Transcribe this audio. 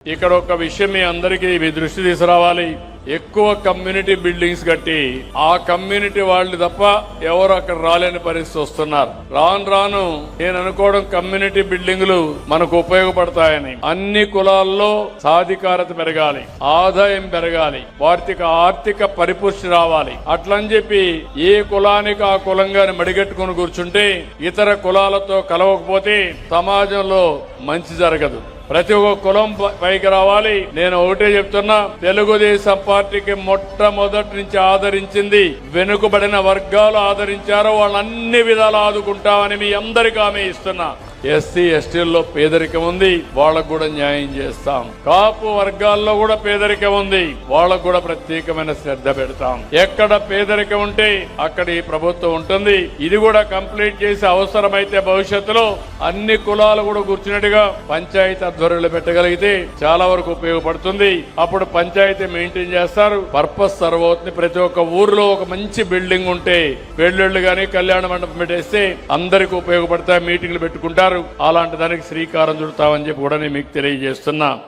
ఇక్కడ ఒక విషయం మీ అందరికీ మీ దృష్టి తీసుకురావాలి. ఎక్కువ కమ్యూనిటీ బిల్డింగ్స్ కట్టి ఆ కమ్యూనిటీ వాళ్ళు తప్ప ఎవరు అక్కడ రాలేని పరిస్థితి వస్తున్నారు. రాను రాను నేను అనుకోవడం కమ్యూనిటీ బిల్డింగులు మనకు ఉపయోగపడతాయని. అన్ని కులాల్లో సాధికారత పెరగాలి, ఆదాయం పెరగాలి, ఆర్థిక పరిపుష్టి రావాలి. అట్లని చెప్పి ఏ కులానికి ఆ కులంగాని మడిగట్టుకుని కూర్చుంటే ఇతర కులాలతో కలవకపోతే సమాజంలో మంచి జరగదు. ప్రతి ఒక్క కులం పైకి రావాలి. నేను ఒకటే చెప్తున్నా, తెలుగుదేశం పార్టీకి మొట్టమొదటి నుంచి ఆదరించింది వెనుకబడిన వర్గాలు ఆదరించారో వాళ్ళన్ని విధాలు ఆదుకుంటామని మీ అందరికీ హామీ ఇస్తున్నా. ఎస్సీ ఎస్టీల్లో పేదరికం ఉంది, వాళ్ళకు కూడా న్యాయం చేస్తాం. కాపు వర్గాల్లో కూడా పేదరికం ఉంది, వాళ్ళకు కూడా ప్రత్యేకమైన శ్రద్ధ పెడతాం. ఎక్కడ పేదరికం ఉంటే అక్కడ ఈ ప్రభుత్వం ఉంటుంది. ఇది కూడా కంప్లీట్ చేసి అవసరమైతే భవిష్యత్తులో అన్ని కులాలు కూడా కూర్చున్నట్టుగా పంచాయతీ ఆధ్వర్యంలో పెట్టగలిగితే చాలా వరకు ఉపయోగపడుతుంది. అప్పుడు పంచాయతీ మెయింటైన్ చేస్తారు, పర్పస్ సర్వ్ అవుతుంది. ప్రతి ఒక్క ఊర్లో ఒక మంచి బిల్డింగ్ ఉంటే పెళ్లిళ్ళు గానీ కళ్యాణ మండపం పెట్టేస్తే అందరికి ఉపయోగపడతాయి, మీటింగ్లు పెట్టుకుంటారు. అలాంటి దానికి శ్రీకారం చుడతామని చెప్పి కూడా నేను మీకు తెలియజేస్తున్నా.